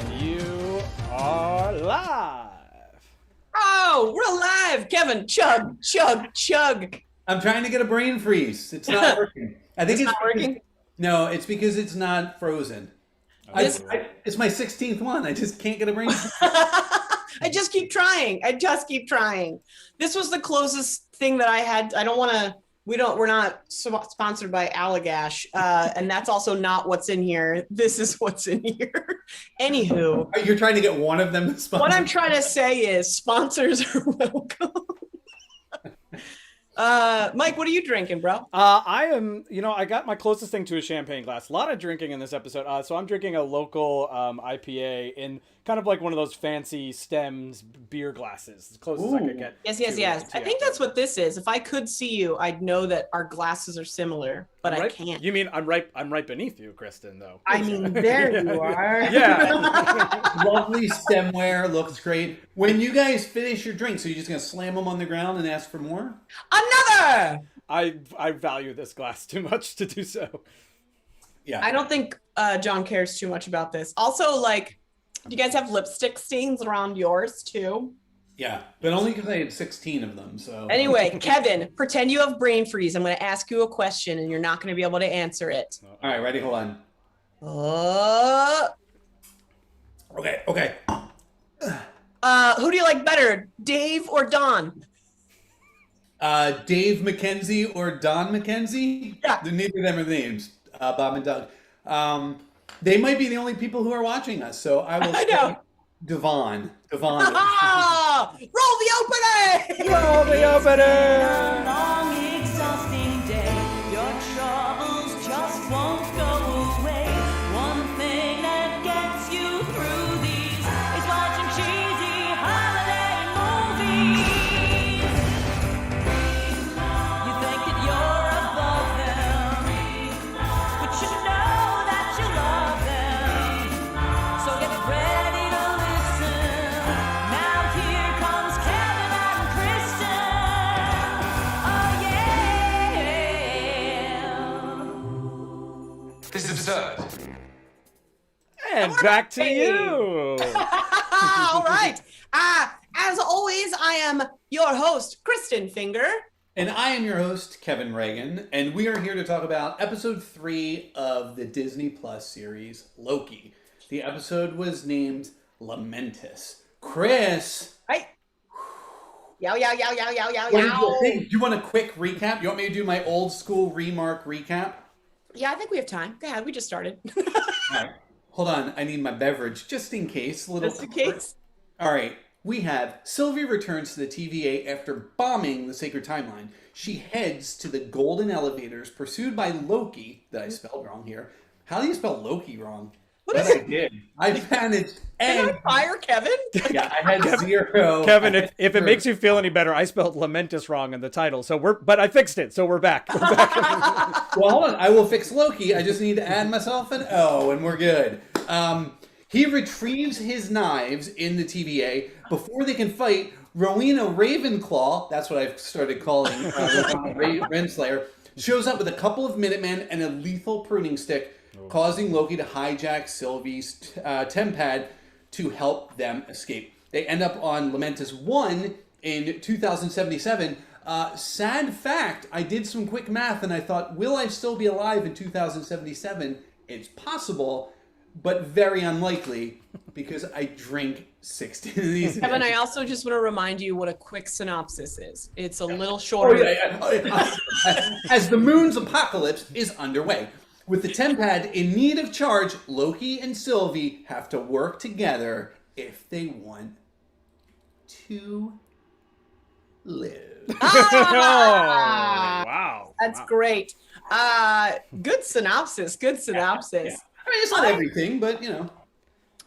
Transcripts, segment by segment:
And you are live. Oh, we're live. Kevin, chug, chug, chug. I'm trying to get a brain freeze. It's not working. I think It's not working? No, it's because it's not frozen. It's my 16th one. I just can't get a brain freeze. I just keep trying. This was the closest thing that I had. I don't want to, we're not sponsored by Allagash. And that's also not what's in here. This is what's in here. Anywho. You're trying to get one of them to sponsor? What I'm trying to say is sponsors are welcome. Mike, what are you drinking, bro? I am, I got my closest thing to a champagne glass. A lot of drinking in this episode. So I'm drinking a local IPA in kind of like one of those fancy stems beer glasses, as close as I could get. Yes. I think that's what this is. If I could see you, I'd know that our glasses are similar, but I can't. You mean I'm right beneath you, Kristin, though. I mean, there you are. Yeah. Lovely stemware, looks great. When you guys finish your drinks, are you just going to slam them on the ground and ask for more? Another! I value this glass too much to do so. Yeah. I don't think John cares too much about this. Also, like, do you guys have lipstick stains around yours too? Yeah, but only because I had 16 of them. So anyway, Kevin, pretend you have brain freeze. I'm going to ask you a question, and you're not going to be able to answer it. All right, ready? Hold on. Okay. Who do you like better, Dave or Don? Dave McKenzie or Don McKenzie? Yeah. Neither of them are names. Bob and Doug. They might be the only people who are watching us, so I will say Devon. Ah! Roll the opening! Roll the opening! Long, exhausting day. Your troubles just won't go away. One thing that gets you through these is watching cheesy holiday movies. You think that you're above them, but you know that you love them. So get ready to listen. Now here comes Kevin and Kristin. Oh yeah. This is absurd. And back to you. All right. As always, I am your host, Kristin Finger. And I am your host, Kevin Reagan, and we are here to talk about episode 3 of the Disney Plus series, Loki. The episode was named Lementis. Chris! Right? Yow. What did you think? Do you want a quick recap? You want me to do my old school Remark recap? Yeah, I think we have time. Go ahead, we just started. All right. Hold on, I need my beverage, just in case. Just in case. All right. We have Sylvie returns to the TVA after bombing the Sacred Timeline. She heads to the Golden Elevators, pursued by Loki, that I spelled wrong here. How do you spell Loki wrong? What is I it? did. I managed. Did I fire Kevin? Yeah, I had 0. Kevin, if it makes you feel any better, I spelled Lementis wrong in the title. But I fixed it, so we're back. Well, hold on. I will fix Loki. I just need to add myself an O, and we're good. He retrieves his knives in the TVA before they can fight. Rowena Ravenclaw, that's what I've started calling Renslayer, shows up with a couple of Minutemen and a lethal pruning stick, causing Loki to hijack Sylvie's tempad to help them escape. They end up on Lementis 1 in 2077. Sad fact, I did some quick math and I thought, will I still be alive in 2077? It's possible, but very unlikely because I drink 16 of these. Kevin, I also just want to remind you what a quick synopsis is. It's a little shorter. As the moon's apocalypse is underway. With the tempad in need of charge, Loki and Sylvie have to work together if they want to live. Wow. That's great. Good synopsis. Yeah. I mean, it's not everything, but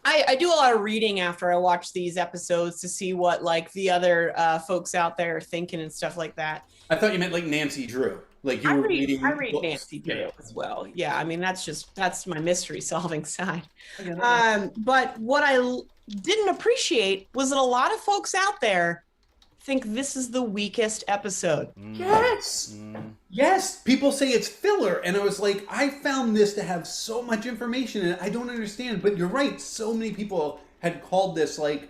I do a lot of reading after I watch these episodes to see what like the other folks out there are thinking and stuff like that. I thought you meant like Nancy Drew. Like you were reading. I read books. Nancy Drew as well. Yeah, I mean that's my mystery solving side. But what I didn't appreciate was that a lot of folks out there think this is the weakest episode. Yes. Yes. People say it's filler. And I was like, I found this to have so much information and I don't understand. But you're right. So many people had called this like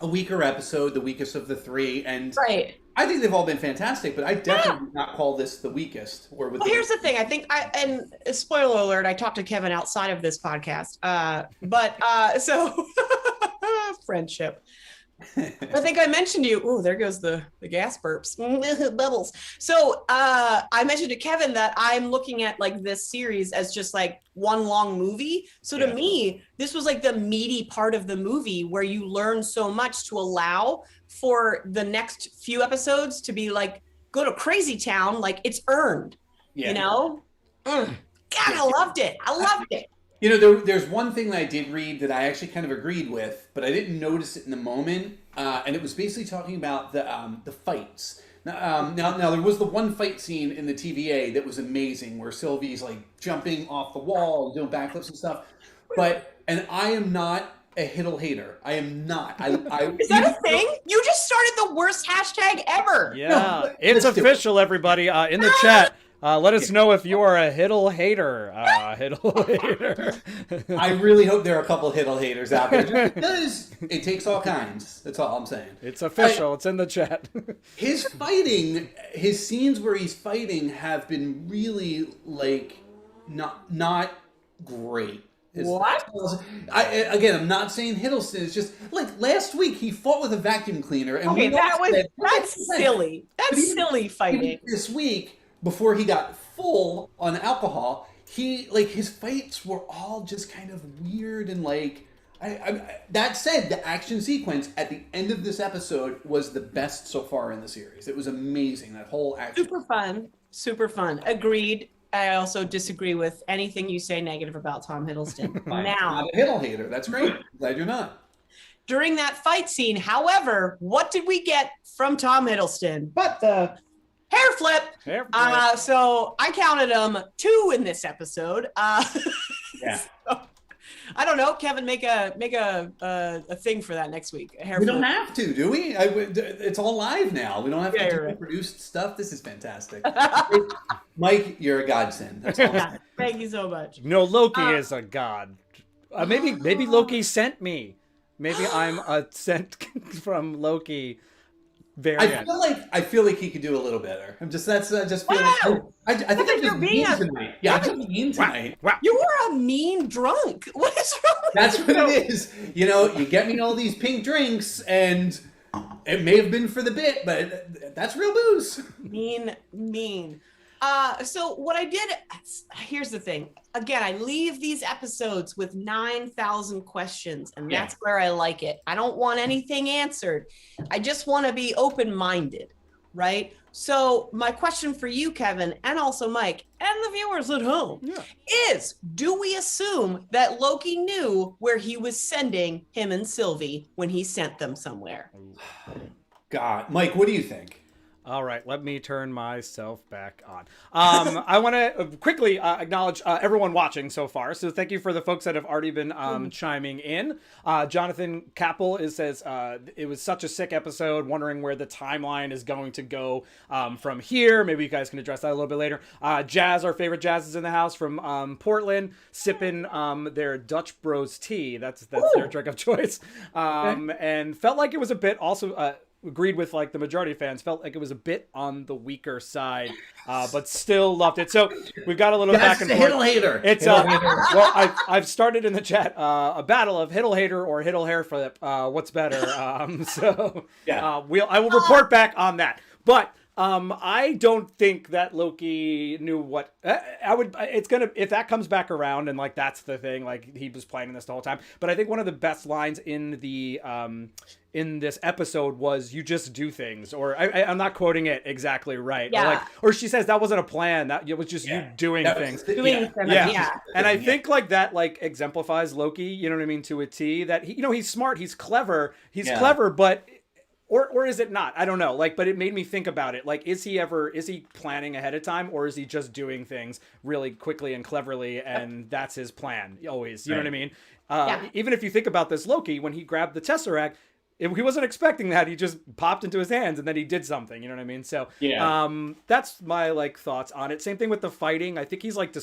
a weaker episode, the weakest of the three. And Right. I think they've all been fantastic, but I definitely would not call this the weakest. Or with Well, here's the thing. I think and spoiler alert, I talked to Kevin outside of this podcast. So friendship. I think I mentioned to you. Oh, there goes the gas burps, bubbles. So I mentioned to Kevin that I'm looking at like this series as just like one long movie. So to me, this was like the meaty part of the movie where you learn so much to allow for the next few episodes to be like go to crazy town, like it's earned. You know, God, I loved it. I loved it. You know, there's one thing that I did read that I actually kind of agreed with, but I didn't notice it in the moment, and it was basically talking about the fights. Now there was the one fight scene in the TVA that was amazing, where Sylvie's like jumping off the wall and doing backflips and stuff. And I am not a Hiddle hater. I am not. Is that a thing? You just started the worst hashtag ever. Yeah, No, it's official, everybody. In the chat. Let us know if you are a Hiddle hater. Hiddle hater. I really hope there are a couple Hiddle haters out there. Because it takes all kinds. That's all I'm saying. It's official. It's in the chat. His fighting, his scenes where he's fighting have been really, like, not great. What? Again, I'm not saying Hiddleston. It's just, like, last week he fought with a vacuum cleaner. And Okay, that's that's silly. That's silly fighting. This week, before he got full on alcohol, his fights were all just kind of weird and like. That said, the action sequence at the end of this episode was the best so far in the series. It was amazing. That whole action. Super fun. Agreed. I also disagree with anything you say negative about Tom Hiddleston. I'm Now, not a Hiddle hater. That's great. Glad you're not. during that fight scene, however, what did we get from Tom Hiddleston? But the hair flip. So I counted them 2 in this episode. Yeah. So, I don't know, Kevin. Make a thing for that next week. A hair We flip. don't have to, do we? It's all live now. We don't have to do right. produced stuff. This is fantastic. Mike, you're a godsend. That's all. Yeah, thank you so much. No, Loki is a god. Maybe Loki sent me. Maybe I'm a sent from Loki variant. I feel like he could do a little better. I just feel Wow! I think I'm you're just being mean tonight. Yeah, I'm just mean tonight. Wow. You were a mean drunk. What is wrong with That's you? what it is. You know, you get me all these pink drinks, and it may have been for the bit, but that's real booze. Mean. So what I did, here's the thing. Again, I leave these episodes with 9,000 questions, and that's where I like it. I don't want anything answered. I just want to be open-minded, right? So my question for you, Kevin, and also Mike, and the viewers at home, is, do we assume that Loki knew where he was sending him and Sylvie when he sent them somewhere? God, Mike, what do you think? All right, let me turn myself back on. I want to quickly acknowledge everyone watching so far. So thank you for the folks that have already been chiming in. Jonathan Capel says, it was such a sick episode, wondering where the timeline is going to go from here. Maybe you guys can address that a little bit later. Jazz, our favorite Jazz, is in the house from Portland, sipping their Dutch Bros tea. That's their drink of choice. And felt like it was a bit also... agreed with like the majority of fans, felt like it was a bit on the weaker side, but still loved it. So we've got a little back and forth. Hiddle hater. It's well, I've started in the chat a battle of Hiddle hater or Hiddle hair flip. What's better? I will report back on that. But I don't think that Loki knew what if that comes back around and like that's the thing, like he was planning this the whole time. But I think one of the best lines in the in this episode was, "You just do things," or I'm not quoting it exactly right. Yeah. Or she says that wasn't a plan, that it was just you doing things. And I think like that like exemplifies Loki, you know what I mean, to a T, that he, he's smart, he's clever, but or is it not? I don't know. Like, but it made me think about it. Like, is he planning ahead of time, or is he just doing things really quickly and cleverly, and that's his plan always? You know what I mean? Even if you think about this, Loki, when he grabbed the Tesseract, he wasn't expecting that. He just popped into his hands and then he did something. You know what I mean? So that's my like thoughts on it. Same thing with the fighting. I think he's like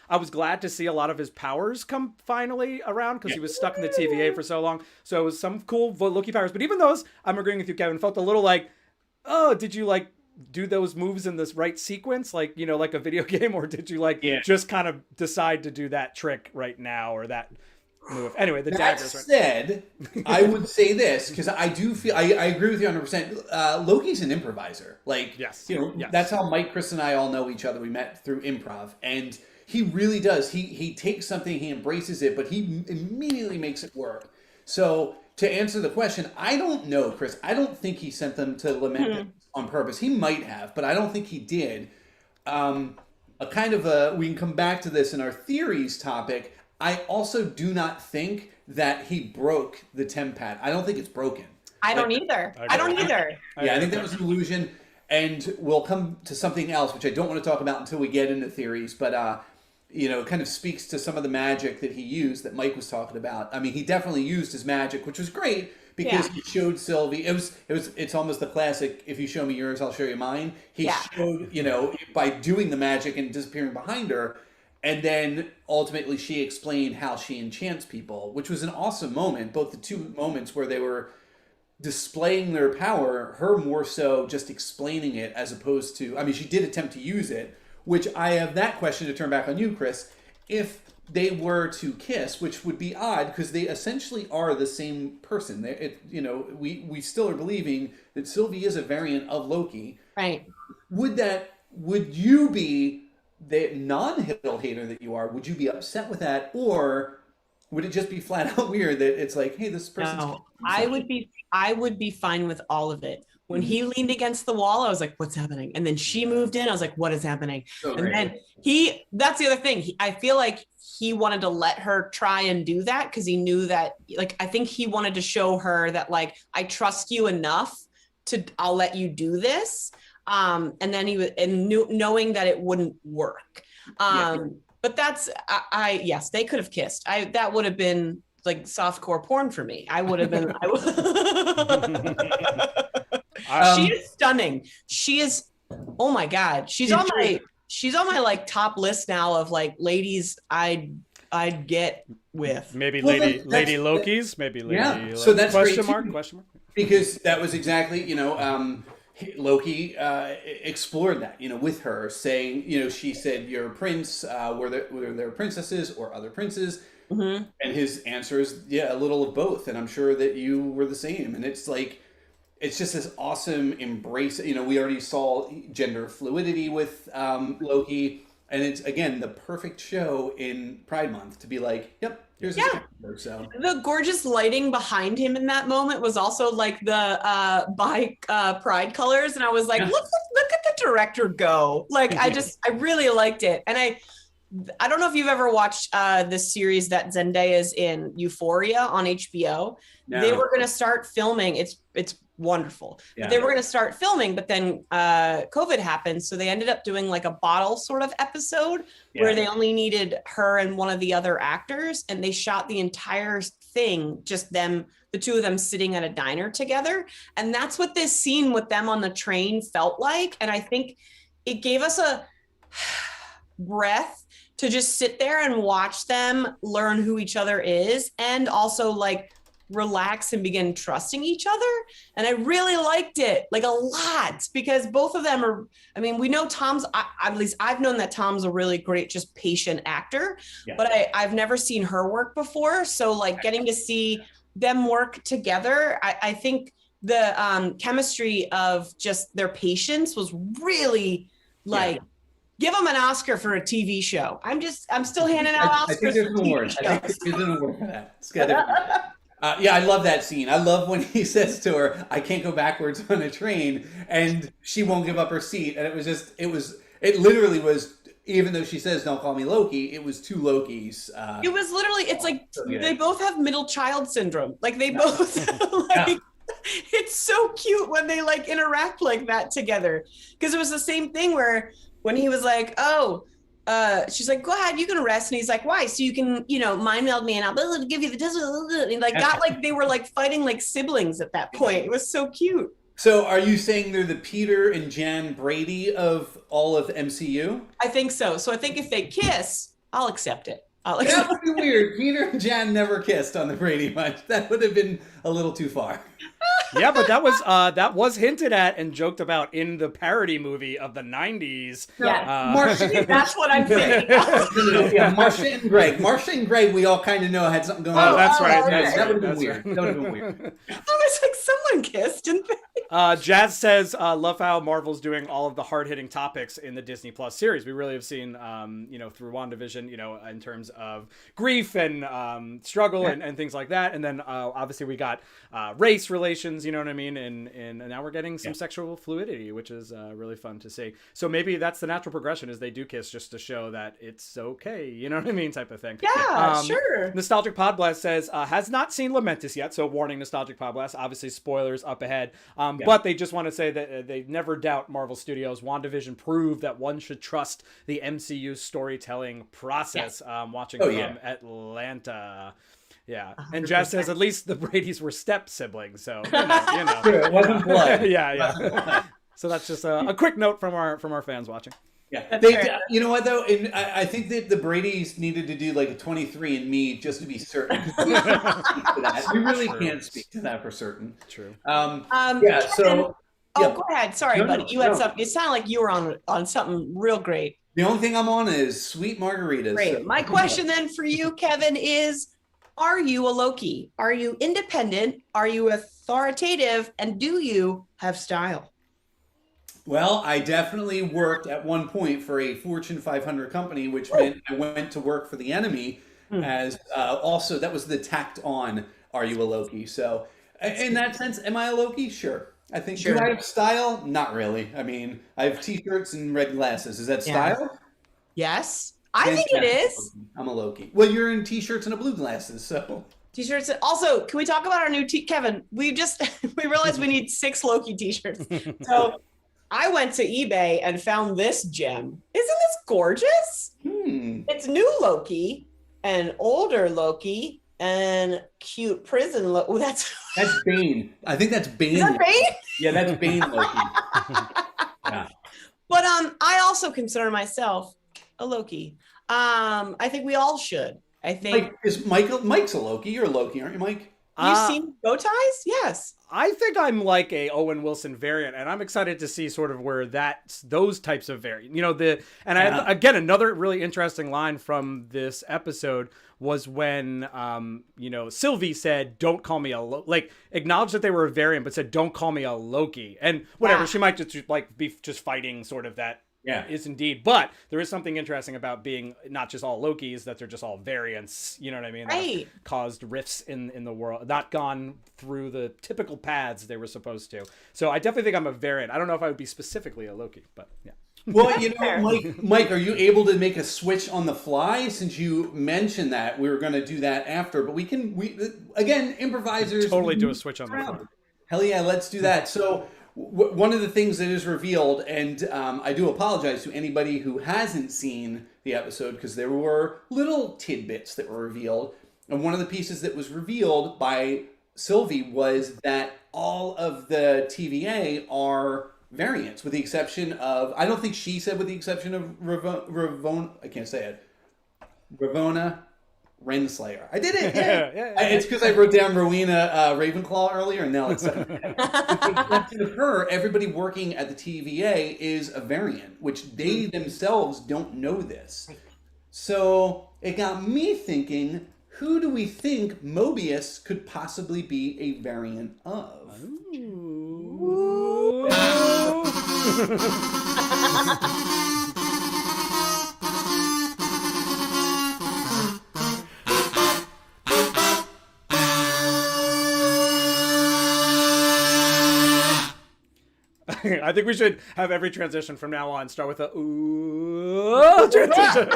I was glad to see a lot of his powers come finally around because he was stuck in the TVA for so long. So it was some cool Loki powers. But even those, I'm agreeing with you, Kevin, felt a little like, oh, did you like do those moves in this right sequence, like, you know, like a video game, or did you like just kind of decide to do that trick right now or that move? Anyway, the daggers. That said, I would say this because I do feel I agree with you 100%. Loki's an improviser. Like, that's how Mike, Chris, and I all know each other. We met through improv, and he really does. He takes something, he embraces it, but he immediately makes it work. So to answer the question, I don't know, Chris. I don't think he sent them to Lementis on purpose. He might have, but I don't think he did. We can come back to this in our theories topic. I also do not think that he broke the tempad. I don't think it's broken. I don't either. I don't either. Yeah, I think that was an illusion. And we'll come to something else, which I don't want to talk about until we get into theories. But, it kind of speaks to some of the magic that he used that Mike was talking about. I mean, he definitely used his magic, which was great because he showed Sylvie. It's almost the classic, if you show me yours, I'll show you mine. He showed, by doing the magic and disappearing behind her. And then ultimately she explained how she enchants people, which was an awesome moment. Both the two moments where they were displaying their power, her more so just explaining it as opposed to, I mean, she did attempt to use it, which I have that question to turn back on you, Chris. If they were to kiss, which would be odd because they essentially are the same person. We still are believing that Sylvie is a variant of Loki. Right. Would you be the non-Hill hater that you are? Would you be upset with that, or would it just be flat out weird that it's like, hey, this person? No, I would be fine with all of it. When he leaned against the wall, I was like, what's happening? And then she moved in. I was like, what is happening? So and then that's the other thing. I feel like he wanted to let her try and do that because he knew that, like, I think he wanted to show her that, like, I trust you enough I'll let you do this. And then knowing that it wouldn't work. But that's, yes, they could have kissed. That would have been like softcore porn for me. I would have been, she is stunning. She is, oh my God. She's on my like top list now of like ladies I'd get with. Maybe Lady Lokis, maybe Lady. Yeah. So that's question mark. Because that was exactly, Loki explored that, with her saying, she said, "You're a prince. Were there princesses or other princes?" Mm-hmm. And his answer is, "Yeah, a little of both." And I'm sure that you were the same. And it's like, it's just this awesome embrace. We already saw gender fluidity with Loki, and it's again the perfect show in Pride Month to be like, "Yep, here's a character." So the gorgeous lighting behind him in that moment was also like the Pride colors, and I was like, look at the director go! Like I really liked it, and I don't know if you've ever watched this series that Zendaya's in, Euphoria on HBO. No. They were going to start filming. It's wonderful. Yeah. They were going to start filming, but then COVID happened. So they ended up doing like a bottle sort of episode where they only needed her and one of the other actors. And they shot the entire thing, just them, the two of them sitting at a diner together. And that's what this scene with them on the train felt like. And I think it gave us a breath to just sit there and watch them learn who each other is and also like relax and begin trusting each other. And I really liked it, like a lot, because both of them are, I mean, we know at least I've known that Tom's a really great, just patient actor, but I've never seen her work before. So like getting to see them work together, I think the chemistry of just their patience was really like, give them an Oscar for a TV show. I'm still handing out Oscars. I think there's an award. I think there's an award for that. I love that scene. I love when he says to her, "I can't go backwards on a train," and she won't give up her seat. And it literally was, even though she says, "Don't call me Loki," it was two Lokis. It was literally, it's like, they both have middle child syndrome. Like they both, it's so cute when they like interact like that together. Because it was the same thing where when he was like, "Oh, she's like, go ahead, you can rest. And he's like, why? So you can, mind meld me and I'll give you the, and like got like, they were like fighting like siblings at that point. It was so cute. So are you saying they're the Peter and Jan Brady of all of the MCU? I think so. So I think if they kiss, I'll accept it. That would be weird. Peter and Jan never kissed on the Brady Bunch. That would have been a little too far. Yeah, but that was hinted at and joked about in the parody movie of the 90s. Yeah, Marcia, that's what I'm thinking. Yeah, Marcia and Greg. Marcia and Greg, we all kind of know had something going on. Oh, that's right. Okay. That would have been weird. That would have been weird. I was like, someone kissed, didn't they? Jazz says, love how Marvel's doing all of the hard-hitting topics in the Disney Plus series. We really have seen, through WandaVision, in terms of grief and struggle and things like that. And then obviously we got race relations, you know what I mean? And now we're getting some sexual fluidity, which is really fun to see. So maybe that's the natural progression is they do kiss just to show that it's okay, you know what I mean? Type of thing. Yeah, sure. Nostalgic Podblast says, has not seen Lementis yet. So warning, Nostalgic Podblast, obviously spoilers up ahead. But they just want to say that they never doubt Marvel Studios. WandaVision proved that one should trust the MCU storytelling process. Watching from Atlanta. Yeah. 100%. And Jazz says at least the Bradys were step siblings. So, Sure, it wasn't blood. Yeah. So that's just a quick note from our fans watching. Yeah, you know what though, and I think that the Bradys needed to do like a 23andMe just to be certain. We really can't speak to that for certain. True. Yeah. So. Go ahead. Sorry, buddy. You had something. It sounded like you were on something real great. The only thing I'm on is sweet margaritas. Great. So. My question then for you, Kevin, is: are you a Loki? Are you independent? Are you authoritative? And do you have style? Well, I definitely worked at one point for a Fortune 500 company, which meant I went to work for the enemy as also that was the tacked on, are you a Loki? So in that sense, am I a Loki? Sure. I think, do I have style? Not really. I mean, I have t-shirts and red glasses. Is that style? Yes. I think it is. I'm a Loki. Well, you're in t-shirts and a blue glasses, so. T-shirts. Also, can we talk about our new Kevin, we realized we need 6 Loki t-shirts. So I went to eBay and found this gem. Isn't this gorgeous? It's new Loki and older Loki and cute prison Loki. That's Bane. I think that's Bane. Is that Bane? Yeah, that's Bane Loki. Yeah. But I also consider myself a Loki. I think we all should. I think Mike's a Loki. You're a Loki, aren't you, Mike? You've seen bow ties? Yes. I think I'm like a Owen Wilson variant, and I'm excited to see sort of where those types of variant, again, another really interesting line from this episode was when, Sylvie said, don't call me acknowledged that they were a variant, but said, don't call me a Loki. And whatever, she might just be just fighting sort of that. Yeah, is indeed. But there is something interesting about being not just all Lokis, that they're just all variants, you know what I mean? Right. That caused rifts in the world, not gone through the typical paths they were supposed to. So I definitely think I'm a variant. I don't know if I would be specifically a Loki, but yeah. Well, Mike, are you able to make a switch on the fly? Since you mentioned that, we were going to do that after, but we again, improvisers. Totally do a switch on the fly. Hell yeah, let's do that. So one of the things that is revealed, and I do apologize to anybody who hasn't seen the episode because there were little tidbits that were revealed. And one of the pieces that was revealed by Sylvie was that all of the TVA are variants, with the exception of, I don't think she said with the exception of Ravona, I can't say it, Ravona Renslayer. I did it. Yeah. It's because I wrote down Rowena Ravenclaw earlier, and now it's with the exception of her, everybody working at the TVA is a variant, which they themselves don't know this. So it got me thinking, who do we think Mobius could possibly be a variant of? Ooh. I think we should have every transition from now on start with a ooh transition.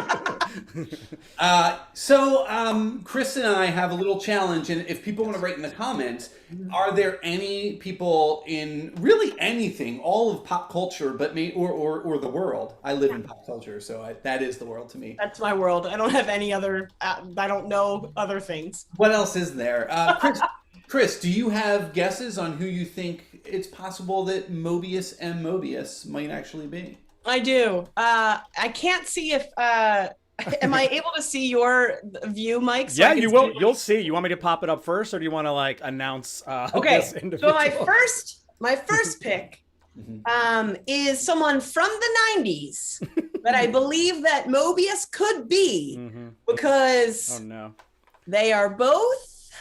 Chris and I have a little challenge, and if people want to write in the comments, are there any people in really anything, all of pop culture, but or the world? I live in pop culture, so that is the world to me. That's my world. I don't have any other. I don't know other things. What else is there, Chris? Do you have guesses on who you think it's possible that Mobius and Mobius might actually be? I do. I can't see if. Am I able to see your view, Mike? So yeah, you will. You'll see. You want me to pop it up first, or do you want to like announce? Okay. This individual? So my first pick is someone from the 90s that I believe that Mobius could be because they are both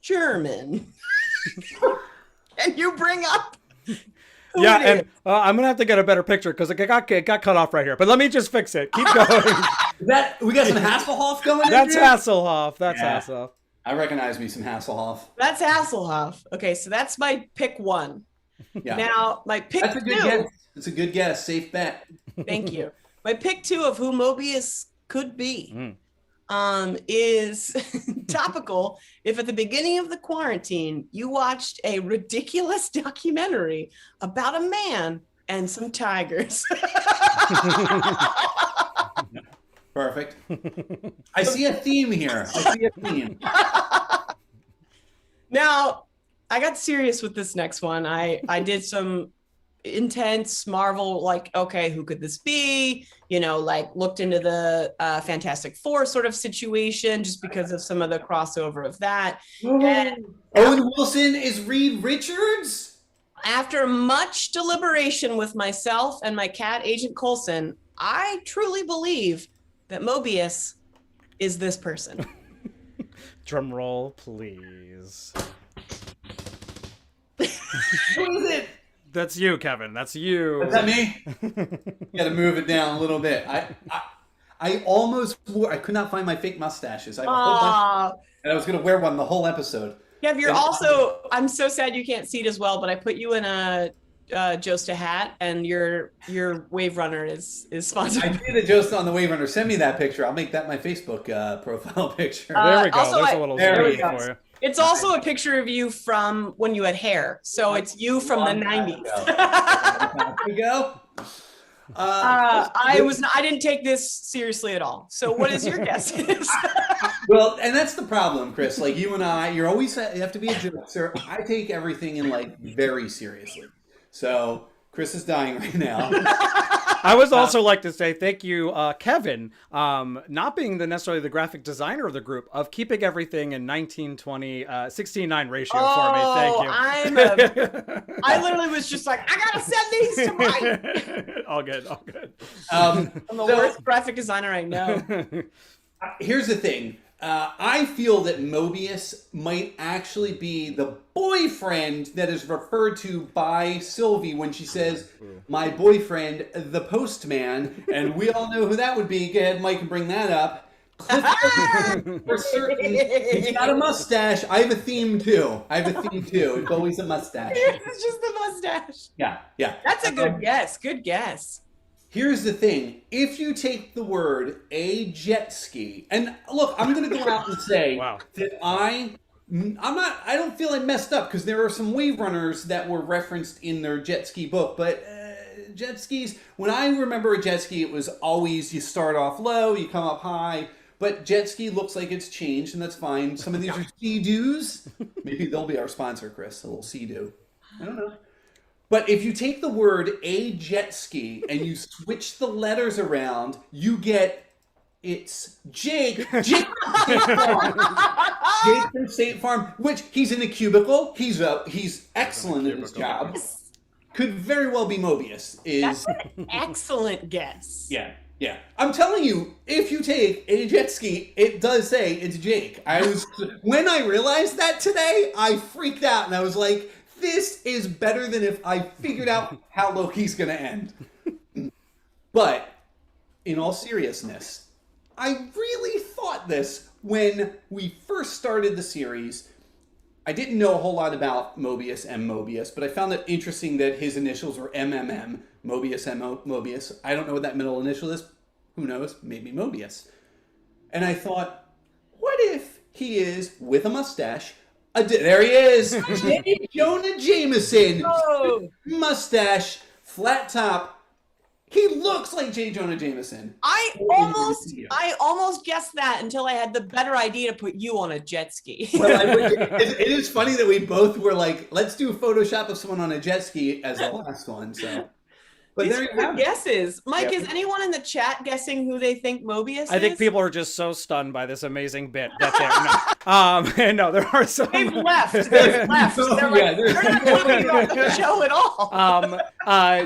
German. Can you bring up? Yeah, and I'm gonna have to get a better picture because it got cut off right here. But let me just fix it. Keep going. We got some Hasselhoff going. That's Hasselhoff. That's Hasselhoff. I recognize me some Hasselhoff. That's Hasselhoff. Okay, so that's my pick 1. Yeah. Now my pick That's a good 2. guess. It's a good guess. Safe bet. Thank you. My pick 2 of who Mobius could be is topical. If at the beginning of the quarantine you watched a ridiculous documentary about a man and some tigers. Perfect. I see a theme here. Now, I got serious with this next one. I did some intense Marvel, like, okay, who could this be? You know, like looked into the Fantastic Four sort of situation just because of some of the crossover of that. And Owen Wilson is Reed Richards? after much deliberation with myself and my cat, Agent Coulson, I truly believe that Mobius is this person. Drum roll, please. Who is it? That's you, Kevin. That's you. Is that me? Got to move it down a little bit. I almost wore. I could not find my fake mustaches. I have a whole bunch, and I was going to wear one the whole episode. Yeah, you're also. I'm so sad you can't see it as well, but I put you in a Josta hat, and your Wave Runner is sponsored. I did a Josta on the Wave Runner. Send me that picture. I'll make that my Facebook profile picture. There we go. Also, There's a little there we zoom go. for you. It's also a picture of you from when you had hair, so it's you from the 90s. There we go. I didn't take this seriously at all. So what is your guess? Well, and that's the problem, Chris. Like you and I, you have to be a jokester. I take everything in like very seriously. So Chris is dying right now. I would also like to say thank you, Kevin, not being necessarily the graphic designer of the group, of keeping everything in 19:20, 16:9 ratio for me. Thank you. I literally was just like, I gotta send these to Mike. All good. I'm the worst graphic designer I know. Here's the thing. I feel that Mobius might actually be the boyfriend that is referred to by Sylvie when she says, my boyfriend, the postman, and we all know who that would be. Go ahead, Mike, and bring that up. For certain, he's got a mustache. I have a theme too. It's always a mustache. It's just the mustache. Yeah. That's a good guess. Good guess. Here's the thing. If you take the word a jet ski, and look, I'm going to go out and say that I don't feel I messed up because there are some wave runners that were referenced in their jet ski book, but jet skis, when I remember a jet ski, it was always you start off low, you come up high, but jet ski looks like it's changed, and that's fine. Some of these are Sea-Doos. Maybe they'll be our sponsor, Chris, a little Sea-Doo. I don't know. But if you take the word a jet ski and you switch the letters around, you get it's Jake. Jake from State Farm, which he's in a cubicle. He's excellent at his job. Could very well be Mobius. That's an excellent guess. Yeah. I'm telling you, if you take a jet ski, it does say it's Jake. When I realized that today, I freaked out and I was like, this is better than if I figured out how Loki's going to end. But in all seriousness, I really thought this when we first started the series. I didn't know a whole lot about Mobius M. Mobius, but I found it interesting that his initials were MMM, Mobius M. Mobius. I don't know what that middle initial is. Who knows? Maybe Mobius. And I thought, what if he is, with a mustache, there he is! J. Jonah Jameson! Oh. Mustache, flat top. He looks like J. Jonah Jameson. I almost guessed that until I had the better idea to put you on a jet ski. Well, it is funny that we both were like, let's do a Photoshop of someone on a jet ski as the last one. So, but These there you are have good it. guesses. Mike, Yeah. is anyone in the chat guessing who they think Mobius is? I think people are just so stunned by this amazing bit that and no, there are some. They've left. They're like, they're not talking about the show at all.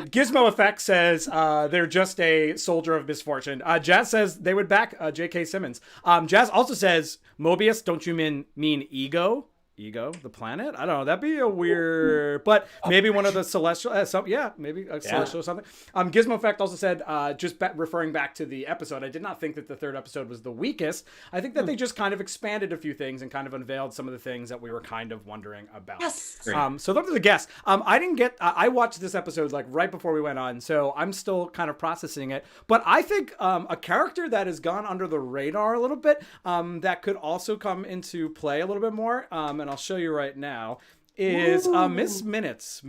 Gizmo Effect says they're just a soldier of misfortune. Jazz says they would back J.K. Simmons. Jazz also says Mobius. Don't you mean ego? Ego, the planet? I don't know. That'd be a weird, but maybe one of the celestial. Maybe a celestial or something. Gizmo Effect also said, referring back to the episode, I did not think that the third episode was the weakest. I think that they just kind of expanded a few things and kind of unveiled some of the things that we were kind of wondering about. Yes. So those are the guests. I watched this episode like right before we went on, so I'm still kind of processing it. But I think a character that has gone under the radar a little bit, that could also come into play a little bit more, and I'll show you right now, is Miss Minutes.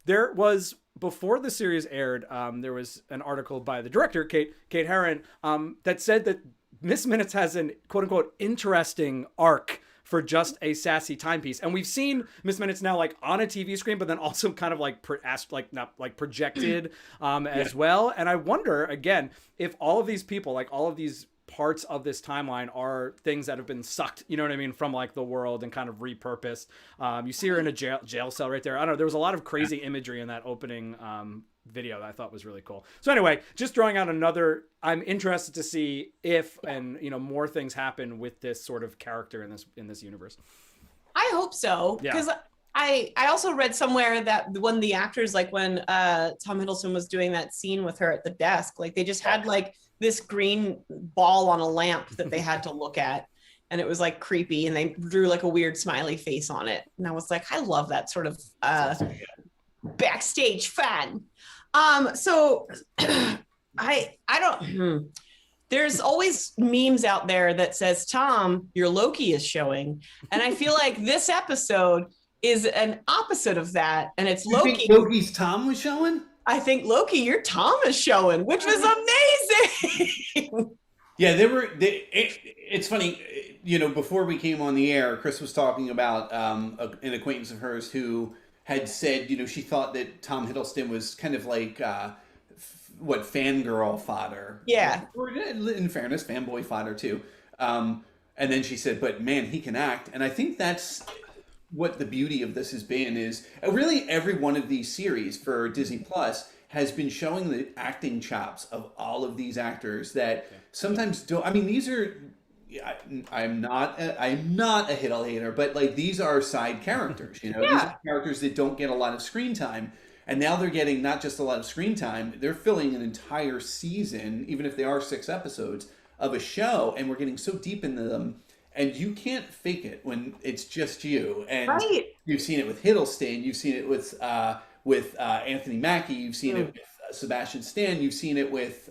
There was, before the series aired, there was an article by the director, Kate Herron, that said that Miss Minutes has an quote-unquote interesting arc for just a sassy timepiece. And we've seen Miss Minutes now like on a TV screen, but then also kind of like projected as well. And I wonder, again, if all of these people, like all of these parts of this timeline are things that have been sucked, you know what I mean, from like the world and kind of repurposed. You see her in a jail cell right there. I don't know. There was a lot of crazy imagery in that opening video that I thought was really cool. So anyway, just throwing out another, I'm interested to see if, and you know, more things happen with this sort of character in this universe. I hope so. Because I also read somewhere that when the actors, like when Tom Hiddleston was doing that scene with her at the desk, like they just had like this green ball on a lamp that they had to look at, and it was like creepy, and they drew like a weird smiley face on it, and I was like, I love that sort of backstage fun. So I don't there's always memes out there that says, Tom, your Loki is showing, and I feel like this episode is an opposite of that, and it's Loki. You think Loki's Tom was showing? I think Loki, your Tom is showing, which was amazing. Yeah, it's funny, you know, before we came on the air, Chris was talking about an acquaintance of hers who had said, you know, she thought that Tom Hiddleston was kind of like, fangirl fodder. Yeah. Or, in fairness, fanboy fodder too. And then she said, but man, he can act. And I think that's what the beauty of this has been, is really every one of these series for Disney Plus has been showing the acting chops of all of these actors that sometimes don't. I mean, these are. I'm not a Hiddle hater, but like these are side characters. You know, these are characters that don't get a lot of screen time, and now they're getting not just a lot of screen time. They're filling an entire season, even if they are 6 episodes of a show, and we're getting so deep into them. And you can't fake it when it's just you. And you've seen it with Hiddleston. You've seen it with Anthony Mackie. You've seen it with Sebastian Stan. You've seen it with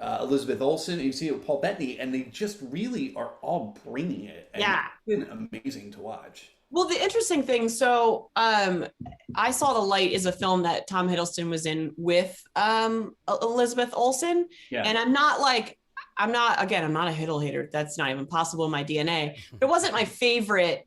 Elizabeth Olsen. You've seen it with Paul Bettany. And they just really are all bringing it. And it's been amazing to watch. Well, the interesting thing, so I Saw the Light is a film that Tom Hiddleston was in with Elizabeth Olsen. Yeah. And I'm not a Hiddle hater. That's not even possible in my DNA. It wasn't my favorite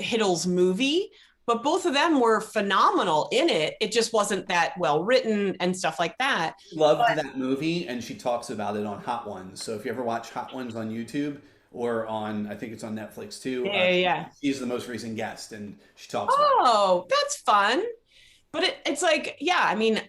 Hiddles movie, but both of them were phenomenal in it. It just wasn't that well written and stuff like that. Loved that movie, and she talks about it on Hot Ones. So if you ever watch Hot Ones on YouTube or on, I think it's on Netflix too. She's the most recent guest, and she talks about it. Oh, that's fun. But it's like, I mean,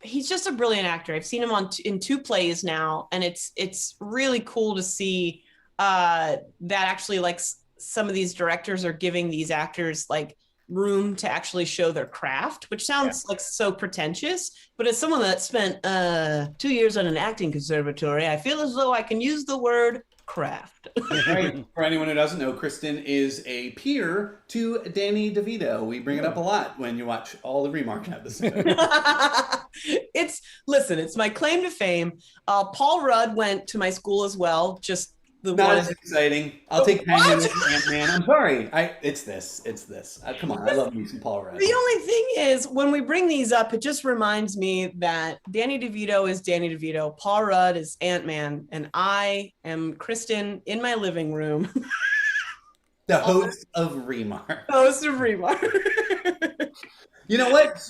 he's just a brilliant actor. I've seen him in 2 plays now, and it's really cool to see that actually like some of these directors are giving these actors like room to actually show their craft, which sounds like so pretentious. But as someone that spent 2 years on an acting conservatory, I feel as though I can use the word craft. Right. For anyone who doesn't know, Kristin is a peer to Danny DeVito. We bring it up a lot when you watch all the Remark episodes. It's my claim to fame. Paul Rudd went to my school as well. Just the Not one. as exciting. I'll take Penguin with Ant-Man. I'm sorry. It's this. Come on. I love me some Paul Rudd. The only thing is, when we bring these up, it just reminds me that Danny DeVito is Danny DeVito, Paul Rudd is Ant-Man, and I am Kristin in my living room. The host of Remark. Host of Remark. You know what?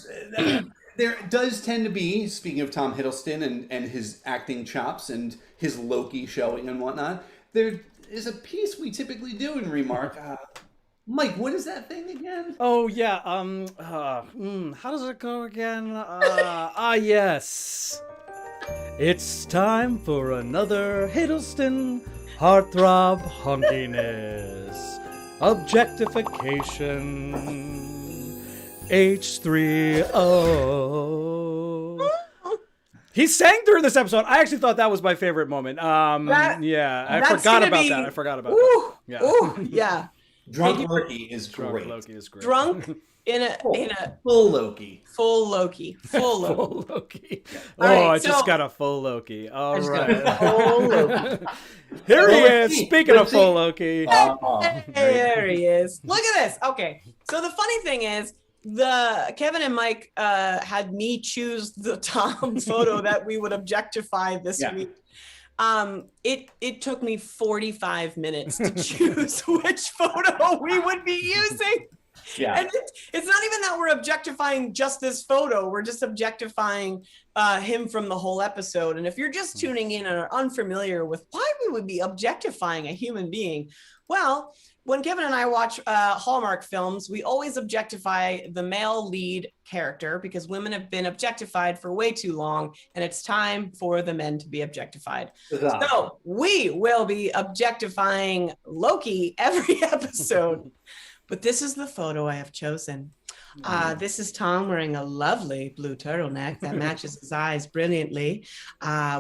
There does tend to be, speaking of Tom Hiddleston and his acting chops and his Loki showing and whatnot, there is a piece we typically do in Remark. Mike, what is that thing again? Oh, yeah. How does it go again? Yes. It's time for another Hiddleston heartthrob hunkiness. Objectification. H3O. He sang through this episode. I actually thought that was my favorite moment. I forgot about that. Yeah. Ooh, yeah. Drunk Loki is great. Drunk Loki is great. Drunk in a full Loki. Full Loki. Full Loki. All right, I just got a full Loki. All right. Full Loki. Here he is. Speaking of full Loki. There he is. Look at this. Okay. So the funny thing is, Kevin and Mike had me choose the Tom photo that we would objectify this week. It took me 45 minutes to choose which photo we would be using. Yeah. And it's not even that we're objectifying just this photo. We're just objectifying him from the whole episode. And if you're just tuning in and are unfamiliar with why we would be objectifying a human being, well, when Kevin and I watch Hallmark films, we always objectify the male lead character because women have been objectified for way too long, and it's time for the men to be objectified. So we will be objectifying Loki every episode. But this is the photo I have chosen. This is Tom wearing a lovely blue turtleneck that matches his eyes brilliantly.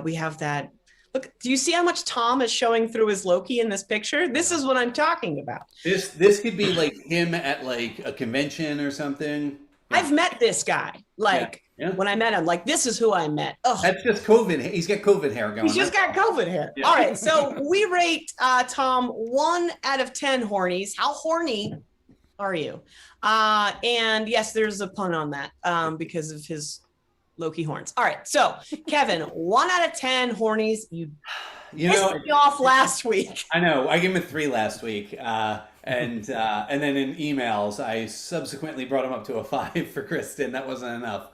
We have that. Look, do you see how much Tom is showing through his Loki in this picture? This is what I'm talking about. This could be like him at like a convention or something. Yeah. I've met this guy. When I met him, this is who I met. Ugh. That's just COVID. He's got COVID hair going. He's just got COVID hair. Yeah. All right. So we rate Tom 1 out of 10 hornies. How horny are you? And yes, there's a pun on that because of his Loki horns. All right. So Kevin, 1 out of 10 hornies. You pissed me off last week. I know. I gave him a 3 last week. And then in emails, I subsequently brought him up to a 5 for Kristin. That wasn't enough.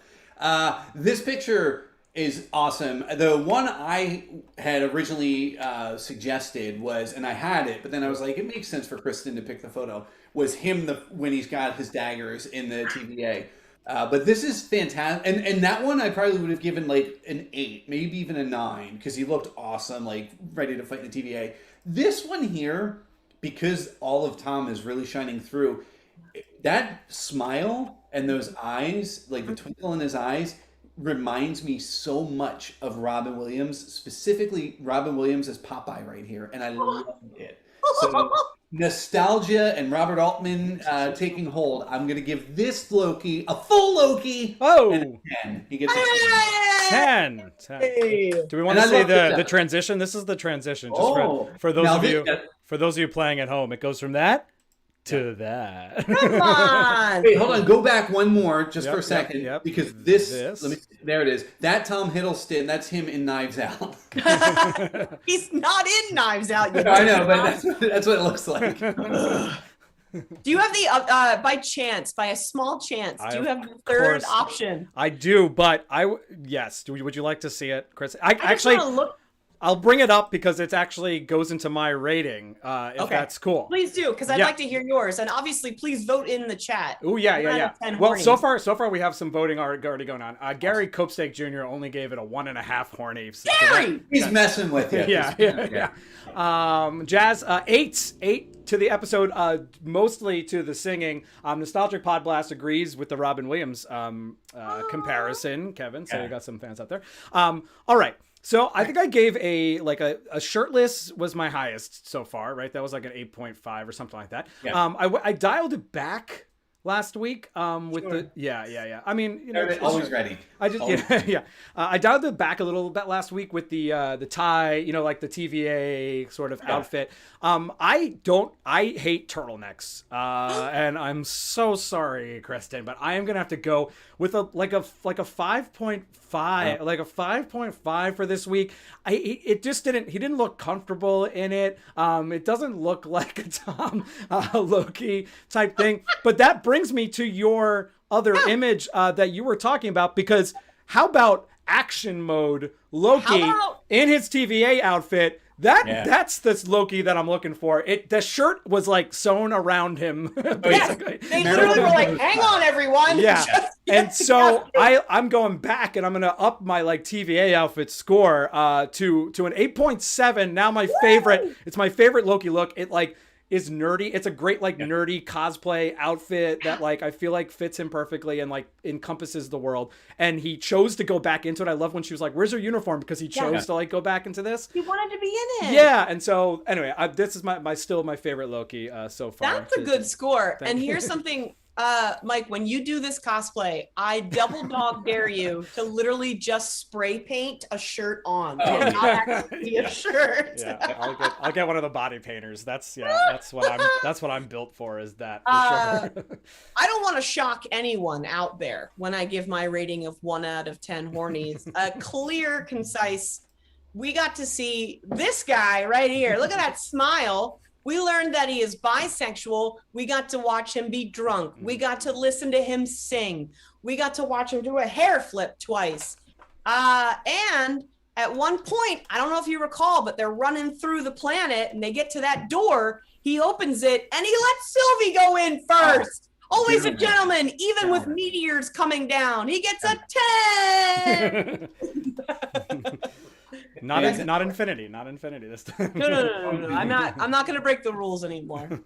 This picture is awesome. The one I had originally suggested was, and I had it, but then I was like, it makes sense for Kristin to pick the photo, was him when he's got his daggers in the TVA. But this is fantastic. And that one I probably would have given like an 8, maybe even a 9, because he looked awesome, like ready to fight in the TVA. This one here, because all of Tom is really shining through, that smile and those eyes, like the twinkle in his eyes, reminds me so much of Robin Williams, specifically Robin Williams as Popeye right here, and I love it. So nostalgia and Robert Altman taking hold. I'm going to give this Loki a full Loki. And a 10. He gets a 10. 10. Hey. Do we want to see the transition? This is the transition. Just for those of you playing at home, it goes from that to that. Come on. Wait, hold on. Go back one more just for a second. Because this. There it is. That Tom Hiddleston, that's him in Knives Out. He's not in Knives Out yet. I know, but that's what it looks like. Do you have the, by a small chance, do you have the third option? I do, but yes. Would you like to see it, Chris? I actually just want to look. I'll bring it up because it actually goes into my rating, if that's cool. Please do, because I'd like to hear yours. And obviously, please vote in the chat. Oh, yeah. Well, so far we have some voting already going on. Gary Copestake Jr. only gave it a 1.5 horny. Gary! He's messing with you. Yeah. Jazz, 8 to the episode, mostly to the singing. Nostalgic Pod Blast agrees with the Robin Williams comparison, Kevin. So you got some fans out there. All right. So I think I gave a shirtless was my highest so far, right? That was like an 8.5 or something like that. Yeah. I dialed it back last week with the I mean, you know, always ready. I just I dialed it back a little bit last week with the tie, you know, like the TVA sort of outfit. I hate turtlenecks, and I'm so sorry, Kristin, but I am gonna have to go with a 5.5, like a 5.5 for this week. He didn't look comfortable in it. It doesn't look like a Tom Loki type thing, but that brings me to your other image that you were talking about, because how about action mode Loki in his TVA outfit? That's this Loki that I'm looking for. The shirt was like sewn around him. Basically. Yeah, they literally were like, "Hang on, everyone." Yeah, and so I'm going back, and I'm gonna up my like TVA outfit score to an 8.7. Now my favorite. It's my favorite Loki look. It like is nerdy. It's a great like nerdy cosplay outfit that like I feel like fits him perfectly and like encompasses the world. And he chose to go back into it. I love when she was like, "Where's your uniform?" Because he chose to like go back into this. He wanted to be in it. Yeah, and so anyway, this is still my favorite Loki so far. That's a good score. And here's something, Mike, when you do this cosplay, I double dog dare you to literally just spray paint a shirt on. Not actually be a shirt. Yeah, I'll get one of the body painters. That's what I'm built for, is that for sure. I don't want to shock anyone out there when I give my rating of 1 out of 10 hornies. A clear, concise. We got to see this guy right here. Look at that smile. We learned that he is bisexual. We got to watch him be drunk. We got to listen to him sing. We got to watch him do a hair flip twice. And at one point, I don't know if you recall, but they're running through the planet and they get to that door. He opens it and he lets Sylvie go in first. Always a gentleman, even with meteors coming down. He gets a 10. Not infinity this time. No. I'm not going to break the rules anymore.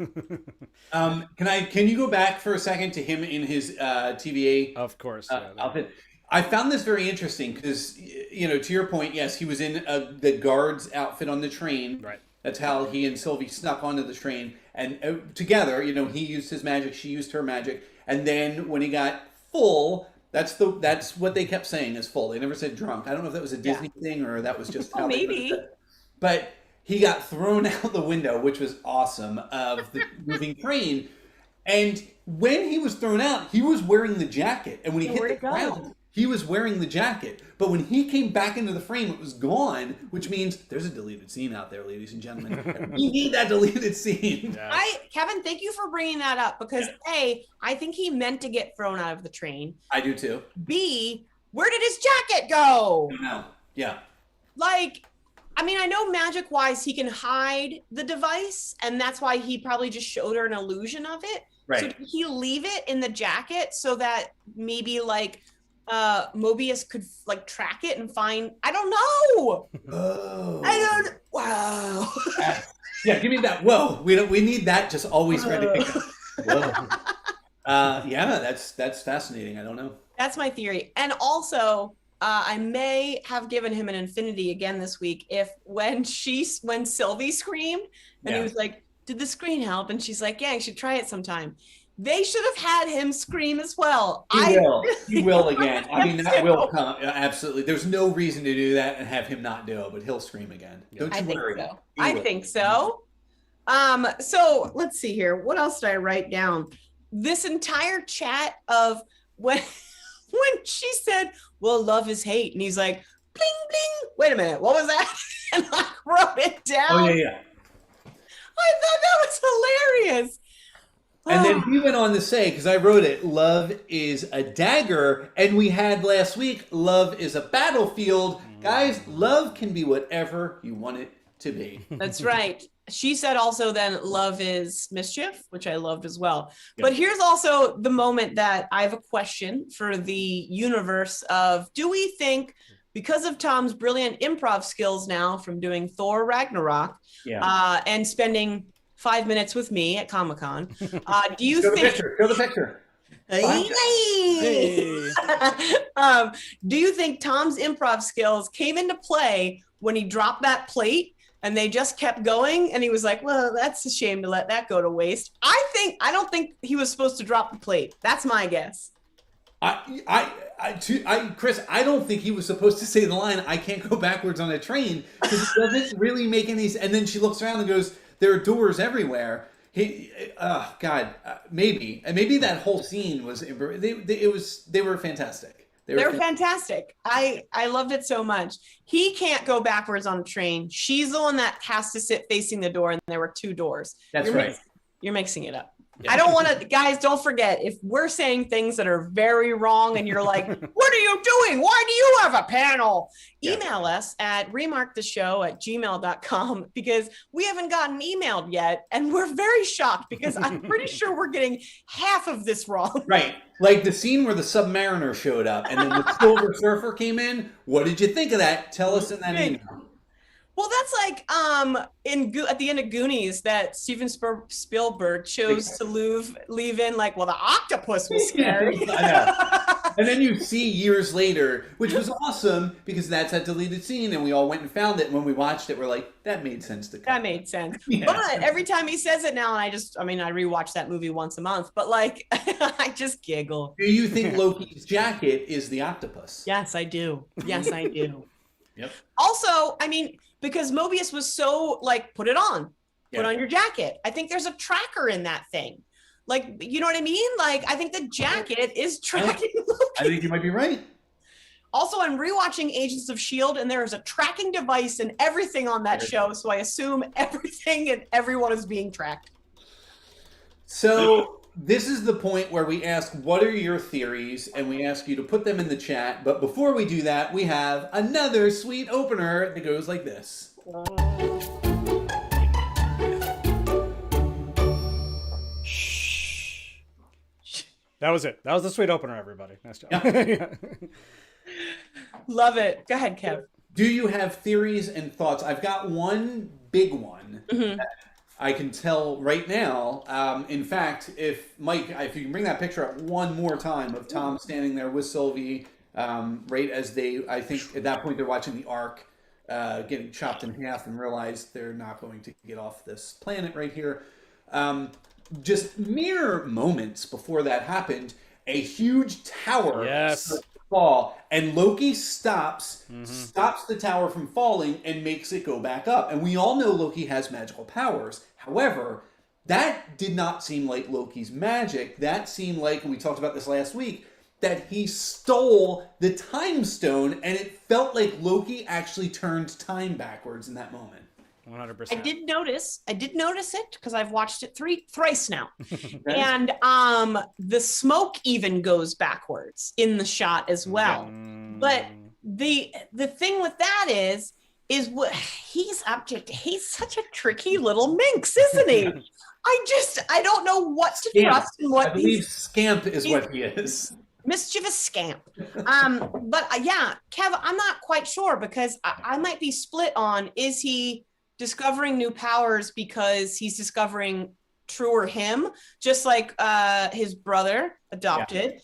Can you go back for a second to him in his TVA? Of course. Outfit? I found this very interesting because, you know, to your point, yes, he was in the guard's outfit on the train. Right. That's how he and Sylvie snuck onto the train, and together, you know, he used his magic, she used her magic, and then when he got full. That's what they kept saying is full. They never said drunk. I don't know if that was a Disney thing or that was just how maybe. But he got thrown out the window, which was awesome, of the moving train. And when he was thrown out, he was wearing the jacket. And when he hit the ground, he was wearing the jacket. But when he came back into the frame, it was gone, which means there's a deleted scene out there, ladies and gentlemen. We need that deleted scene. Yes. Kevin, thank you for bringing that up because A, I think he meant to get thrown out of the train. I do too. B, where did his jacket go? No. Yeah. Like, I mean, I know magic-wise he can hide the device, and that's why he probably just showed her an illusion of it. Right. So did he leave it in the jacket so that maybe like Mobius could like track it and find? I don't know. Oh. I don't. Wow. Yeah, give me that. Whoa, we need that just always ready. Whoa. Yeah, that's fascinating. I don't know. That's my theory. And also, I may have given him an infinity again this week when Sylvie screamed and he was like, "Did the screen help?" And she's like, "Yeah, you should try it sometime." They should have had him scream as well. He will again. I mean, that will come. Absolutely. There's no reason to do that and have him not do it, but he'll scream again. Don't you worry. I think so. So let's see here. What else did I write down? This entire chat of when she said, "Well, love is hate," and he's like, "Bling bling." Wait a minute, what was that? And I wrote it down. Oh yeah. I thought that was hilarious. And then he went on to say, because I wrote it, love is a dagger. And we had last week, love is a battlefield. Guys, love can be whatever you want it to be. That's right. She said also then love is mischief, which I loved as well. Yeah. But here's also the moment that I have a question for the universe of, do we think because of Tom's brilliant improv skills now from doing Thor Ragnarok and spending 5 minutes with me at Comic-Con. Do you Show think? Show the picture. Hey. Do you think Tom's improv skills came into play when he dropped that plate and they just kept going and he was like, well, that's a shame to let that go to waste? I don't think he was supposed to drop the plate. That's my guess. Chris, I don't think he was supposed to say the line, I can't go backwards on a train, because it doesn't really make any sense. And then she looks around and goes, there are doors everywhere. Maybe. And maybe that whole scene was, they were fantastic. They were fantastic. I loved it so much. He can't go backwards on a train. She's the one that has to sit facing the door, and there were 2 doors. That's right. You're mixing it up. Yeah. I don't want to, guys, don't forget, if we're saying things that are very wrong and you're like, what are you doing? Why do you have a panel? Yeah. Email us at remarktheshow@gmail.com, because we haven't gotten emailed yet. And we're very shocked because I'm pretty sure we're getting half of this wrong. Right. Like the scene where the Submariner showed up and then the Silver Surfer came in. What did you think of that? Tell us in that email. Well, that's like at the end of Goonies that Steven Spielberg chose to leave in like, well, the octopus was scary. I know. And then you see years later, which was awesome because that's that deleted scene, and we all went and found it. And when we watched it, we're like, that made sense to come. That made sense. Yeah. But every time he says it now, and I rewatch that movie once a month, but like, I just giggle. Do you think Loki's jacket is the octopus? Yes, I do. Yes, I do. Yep. Also, because Mobius was so like, put it on, put on your jacket. I think there's a tracker in that thing. Like, you know what I mean? Like, I think the jacket is tracking Loki. I think you might be right. Also, I'm rewatching Agents of S.H.I.E.L.D. and there is a tracking device and everything on that show. So I assume everything and everyone is being tracked. So this is the point where we ask, what are your theories? And we ask you to put them in the chat. But before we do that, we have another sweet opener that goes like this. That was it. That was the sweet opener, everybody. Nice job. Yeah. Love it. Go ahead, Kev. Do you have theories and thoughts? I've got one big one that I can tell right now. In fact, if you can bring that picture up one more time of Tom standing there with Sylvie, right as I think at that point they're watching the Ark getting chopped in half and realize they're not going to get off this planet right here. Just mere moments before that happened, a huge tower starts to fall, and Loki stops the tower from falling and makes it go back up. And we all know Loki has magical powers. However, that did not seem like Loki's magic. That seemed like, and we talked about this last week, that he stole the time stone, and it felt like Loki actually turned time backwards in that moment. 100%. I did notice it because I've watched it thrice now. And the smoke even goes backwards in the shot as well. But the thing with that is what he's such a tricky little minx, isn't he? I don't know what to trust and what I believe scamp is what he is. Mischievous scamp. But yeah, Kev, I'm not quite sure because I might be split on, is he discovering new powers because he's discovering truer him, just like his brother adopted,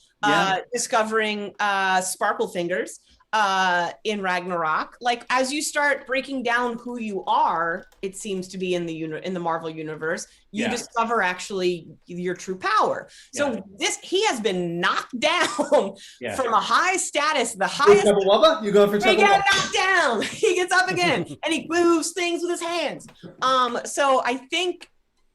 discovering sparkle fingers in Ragnarok. Like, as you start breaking down who you are, it seems to be in the Marvel universe, you discover actually your true power. So he has been knocked down from a high status, the highest. You going for He got knocked down. He gets up again and he moves things with his hands. So I think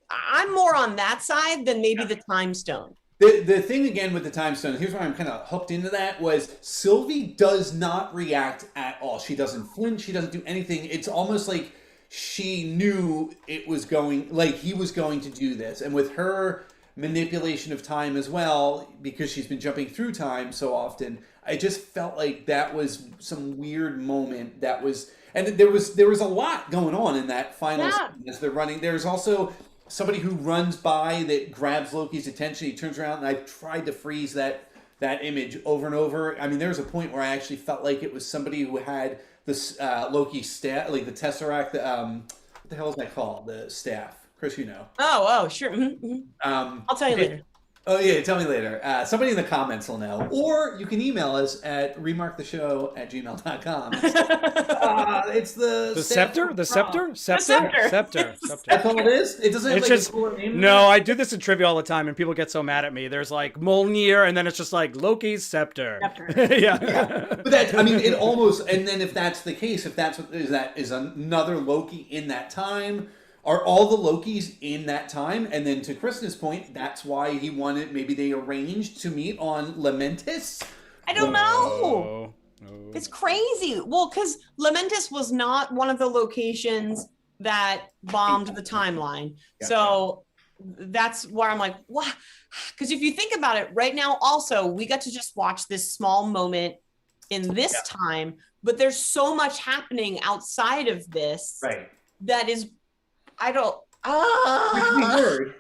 I'm more on that side than maybe the time stone. The thing again with the time stone, here's why I'm kind of hooked into that, was Sylvie does not react at all. She doesn't flinch. She doesn't do anything. It's almost like she knew he was going to do this. And with her manipulation of time as well, because she's been jumping through time so often, I just felt like that was some weird moment that was, and there was a lot going on in that final scene as they're running. There's also somebody who runs by that grabs Loki's attention. He turns around, and I tried to freeze that image over and over. I mean, there was a point where I actually felt like it was somebody who had this Loki staff, like the Tesseract. What the hell is that called? The staff, Chris, you know. Oh, sure. I'll tell you later. Oh, yeah, tell me later. Somebody in the comments will know. Or you can email us at remarktheshow@gmail.com. It's The scepter? The scepter? Scepter? scepter. Scepter. That's all it is? It doesn't have It's like just a cooler name? no. I do this in trivia all the time, and people get so mad at me. There's like Mjolnir, and then it's just like Loki's scepter. Yeah. But that, I mean, it almost, and then if that's the case, if that's what is another Loki in that time, are all the Lokis in that time? And then to Kristin's point, that's why he wanted, maybe they arranged to meet on Lementis? I don't know. Oh. It's crazy. Well, because Lementis was not one of the locations that bombed the timeline. Yeah. So that's where I'm like, what? Because if you think about it right now, also, we got to just watch this small moment in this time, but there's so much happening outside of this that is, I don't,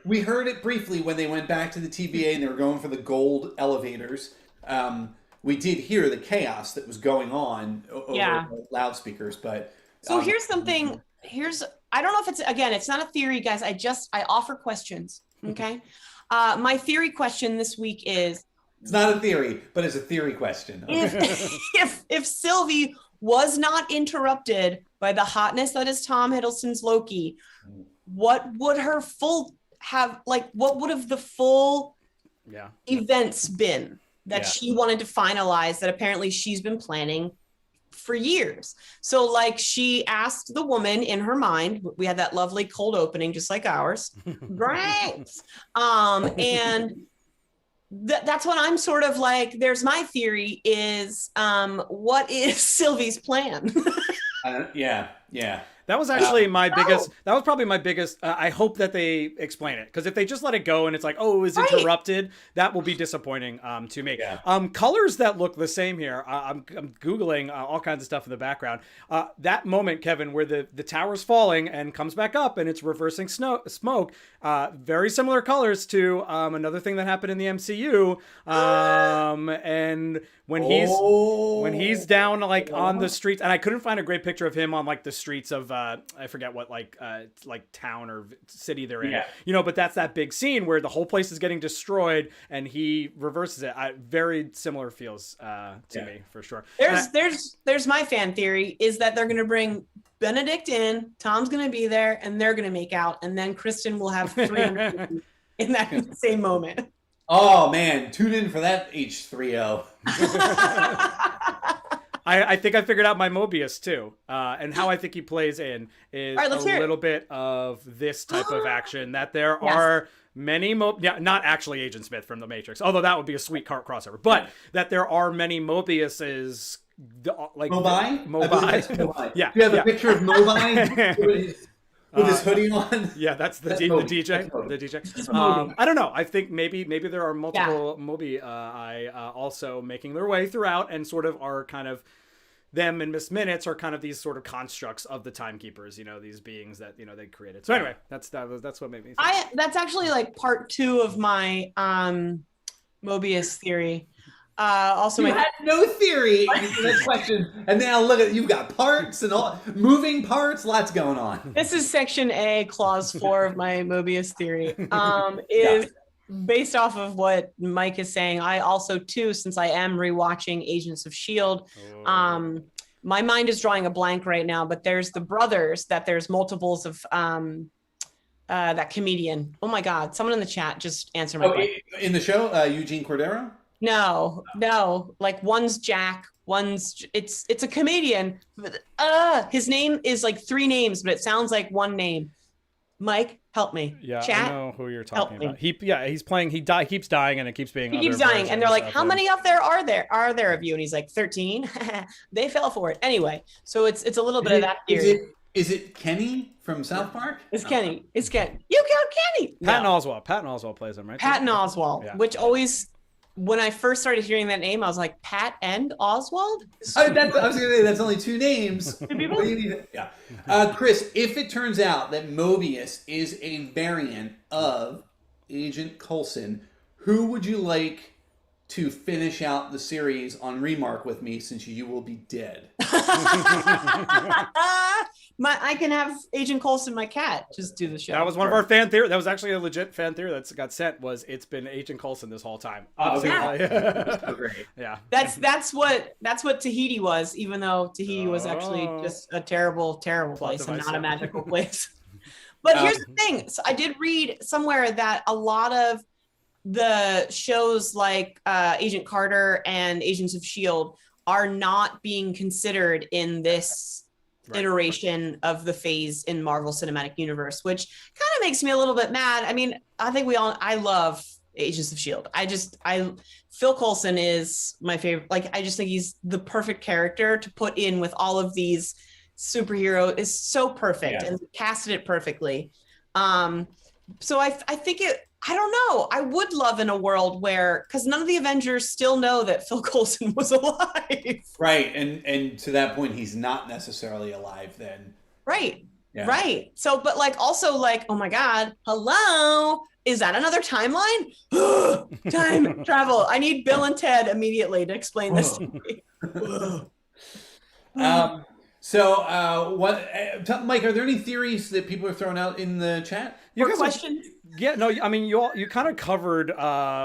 We heard it briefly when they went back to the TVA and they were going for the gold elevators. We did hear the chaos that was going on over the loudspeakers, but so here's something. I don't know if it's not a theory, guys. I offer questions. Okay. My theory question this week is, it's not a theory, but it's a theory question. If Sylvie was not interrupted by the hotness that is Tom Hiddleston's Loki, what would her full have, like, what would have the full events been that she wanted to finalize that apparently she's been planning for years? So like she asked the woman in her mind, we had that lovely cold opening just like ours. Great. And that's what I'm sort of like, there's my theory is, what is Sylvie's plan? That was actually my biggest. That was probably my biggest. I hope that they explain it, because if they just let it go and it's like, oh, it was interrupted, that will be disappointing to me. Colors that look the same here. I'm googling all kinds of stuff in the background. That moment, Kevin, where the tower's falling and comes back up and it's reversing smoke. Very similar colors to another thing that happened in the MCU. And when he's down like on the streets, and I couldn't find a great picture of him on like the streets of I forget what like town or city they're in, but that's that big scene where the whole place is getting destroyed and he reverses it. Very similar feels to me for sure. There's my fan theory is that they're going to bring Benedict in, Tom's going to be there, and they're going to make out, and then Kristin will have 300 in that same moment. Oh man, tune in for that H3O. I think I figured out my Mobius too, and how I think he plays in is a little bit of this type of action. That there are many, not actually Agent Smith from The Matrix, although that would be a sweet crossover, but that there are many Mobiuses, like Mobi. Yeah, you have a picture of Mobi with his hoodie on. Yeah, that's the DJ. The DJ. I don't know. I think maybe there are multiple Mobi also making their way throughout, and sort of are kind of them and Miss Minutes are kind of these sort of constructs of the timekeepers. These beings that they created. So anyway, that's what made me think. That's actually like part 2 of my Mobius theory. Also, you had no theory answer that question, and now look at you've got parts and all moving parts, lots going on. This is section A, clause 4 of my Mobius theory. Is based off of what Mike is saying. I also too, since I am rewatching Agents of S.H.I.E.L.D., my mind is drawing a blank right now. But there's the brothers that there's multiples of that comedian. Oh my God! Someone in the chat just answer my question. In the show, Eugene Cordero. No. Like one's Jack, it's a comedian. His name is like 3 names, but it sounds like one name. Mike, help me. Yeah, Chat, I know who you're talking about. He's playing. He keeps dying, and it keeps being. He keeps dying, and they're like, "How many of there are there of you?" And he's like, 13. They fell for it anyway. So it's a little bit of that theory. Is it Kenny from South Park? It's Kenny. It's Kenny. You count Kenny. Patton Oswalt. Patton Oswalt plays him, right? Patton Oswalt, which always. When I first started hearing that name, I was like, Pat and Oswald? I was going to say, that's only 2 names. Chris, if it turns out that Mobius is a variant of Agent Coulson, who would you like to finish out the series on Remark with me, since you will be dead? I can have Agent Coulson, my cat, just do the show. That was one of our fan theory. That was actually a legit fan theory that got sent. Was it's been Agent Coulson this whole time? So great. Yeah. That's what Tahiti was, even though Tahiti was actually just a terrible place and not a magical place. But here's the thing. So I did read somewhere that a lot of the shows like Agent Carter and Agents of S.H.I.E.L.D. are not being considered in this iteration of the phase in Marvel Cinematic Universe, which kind of makes me a little bit mad. I mean, I love Agents of S.H.I.E.L.D. Phil Coulson is my favorite. Like, I just think he's the perfect character to put in with all of these superheroes. Is so perfect and casted it perfectly. So I think I don't know. I would love in a world where, because none of the Avengers still know that Phil Coulson was alive. Right. And to that point, he's not necessarily alive then. Right. Yeah. Right. So, but like, also like, oh my God, hello. Is that another timeline? Time travel. I need Bill and Ted immediately to explain this to me. Mike, are there any theories that people are throwing out in the chat? Your questions? Yeah, no, I mean, you kind of covered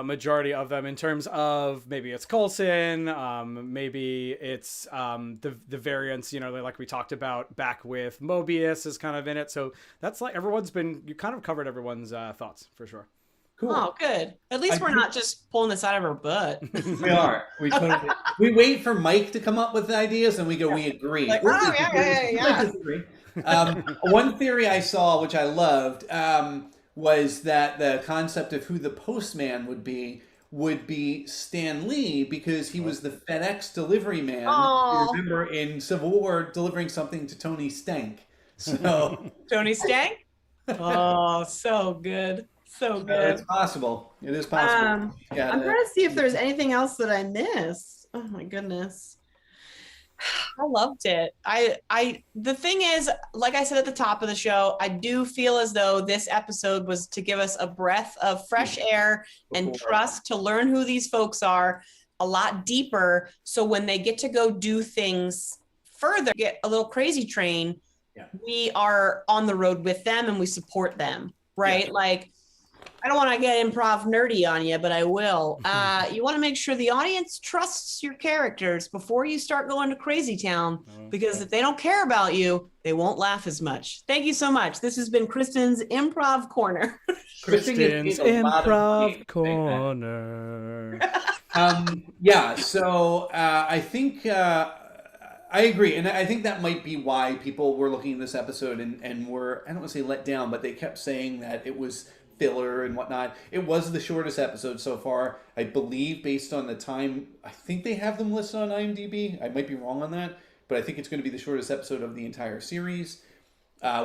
majority of them in terms of maybe it's Coulson, maybe it's the variants, like we talked about back with Mobius is kind of in it. So that's like you kind of covered everyone's thoughts for sure. Cool. Oh, good. At least we're not just pulling this out of our butt. We are. We wait for Mike to come up with ideas and we go, we agree. Like, yeah. One theory I saw, which I loved, was that the concept of who the postman would be Stan Lee, because he was the FedEx delivery man. You remember in Civil War delivering something to Tony Stank. So Tony Stank? Oh, so good. So good. It's possible. It is possible. I'm trying to see if there's anything else that I missed. Oh my goodness. I loved it. The thing is, like I said at the top of the show, I do feel as though this episode was to give us a breath of fresh air and trust to learn who these folks are a lot deeper. So when they get to go do things further, get a little crazy train, we are on the road with them and we support them, right? Like, I don't want to get improv nerdy on you, but I will. You want to make sure the audience trusts your characters before you start going to crazy town, because if they don't care about you, they won't laugh as much. Thank you so much. This has been Kristin's Improv Corner. Kristin's Improv Corner. So I think I agree. And I think that might be why people were looking at this episode and were, I don't want to say let down, but they kept saying that it was filler and whatnot. It was the shortest episode so far, I believe, based on the time. I think they have them listed on IMDb. I might be wrong on that, but I think it's going to be the shortest episode of the entire series.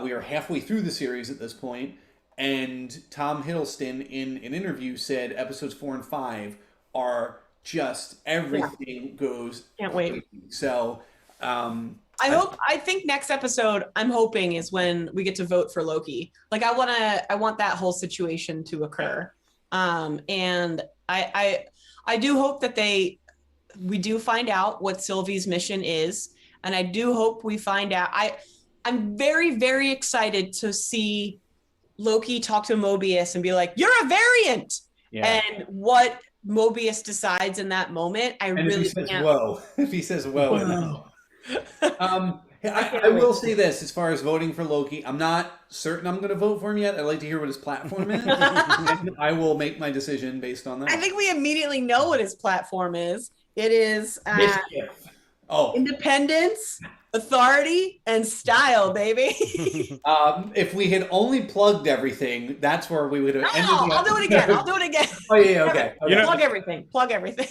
We are halfway through the series at this point, and Tom Hiddleston in an interview said episodes 4 and 5 are just everything goes. Can't wait. So I think next episode I'm hoping is when we get to vote for Loki. Like, I want that whole situation to occur. And I do hope that we do find out what Sylvie's mission is. And I do hope we find out. I'm very, very excited to see Loki talk to Mobius and be like, "You're a variant." Yeah. And what Mobius decides in that moment, if he says whoa. I will say this, as far as voting for Loki, I'm not certain I'm going to vote for him yet. I'd like to hear what his platform is. And I will make my decision based on that. I think we immediately know what his platform is. It is independence, authority, and style, baby. If we had only plugged everything, that's where we would have ended. I'll do it again. Oh, yeah, okay. Plug everything.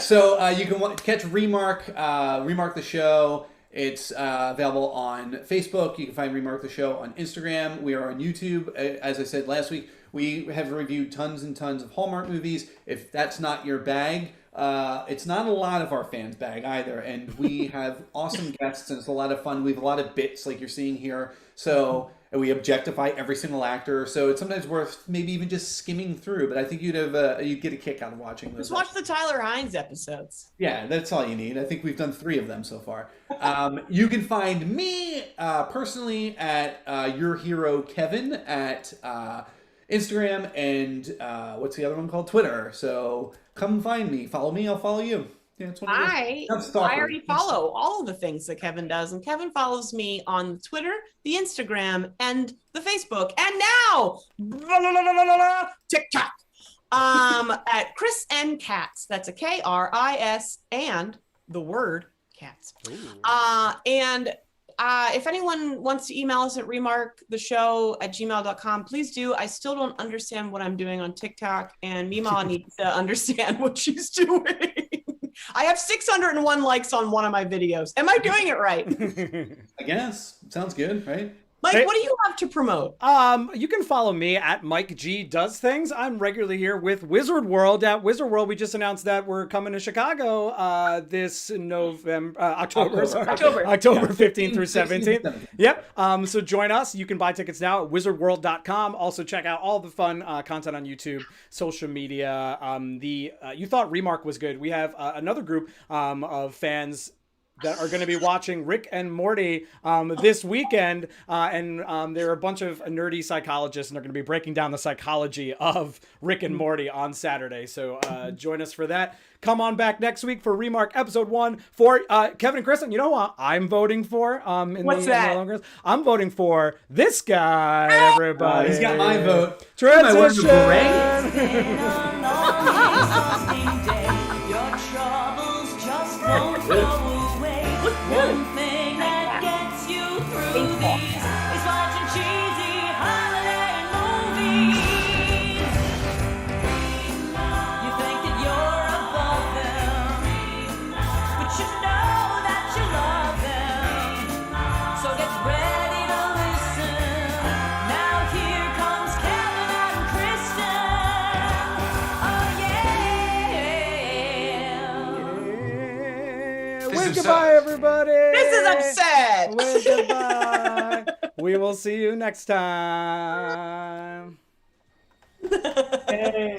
So you can catch Remark the Show. It's available on Facebook. You can find Remark the Show on Instagram. We are on YouTube. As I said last week, we have reviewed tons and tons of Hallmark movies. If that's not your bag, it's not a lot of our fans' bag either. And we have awesome guests, and it's a lot of fun. We have a lot of bits like you're seeing here. So and we objectify every single actor. So it's sometimes worth maybe even just skimming through. But I think you'd get a kick out of watching those. Just watch the Tyler Hines episodes. Yeah, that's all you need. I think we've done 3 of them so far. You can find me personally at Your Hero Kevin at Instagram and what's the other one called? Twitter. So come find me, follow me, I'll follow you. Yeah, it's one of I already follow all of the things that Kevin does, and Kevin follows me on Twitter, the Instagram, and the Facebook, and now TikTok. At Chris N Cats. That's a KRIS and the word cats. And if anyone wants to email us at remarktheshow@gmail.com, please do. I still don't understand what I'm doing on TikTok, and Mima needs to understand what she's doing. I have 601 likes on one of my videos. Am I doing it right? I guess. Sounds good, right? Mike, Hey. what do you have to promote? You can follow me at Mike G Does Things. I'm regularly here with Wizard World. At Wizard World, we just announced that we're coming to Chicago this October 15th through 17th. Yep. So join us. You can buy tickets now at wizardworld.com. Also check out all the fun content on YouTube, social media. You thought Remark was good. We have another group of fans that are going to be watching Rick and Morty this weekend. And there are a bunch of nerdy psychologists, and they're going to be breaking down the psychology of Rick and Morty on Saturday. So join us for that. Come on back next week for Remark Episode 1 for Kevin and Kristin. You know what I'm voting for? What's that? I'm voting for this guy, everybody. He's got my vote. Transition. One thing that gets you through these is watching cheesy holiday movies. You think that you're above them, but you know that you love them. So get ready to listen. Now here comes Kevin and Kristin. Oh yeah. Wave goodbye, everybody. This is upset. Wave goodbye. We will see you next time. Hey.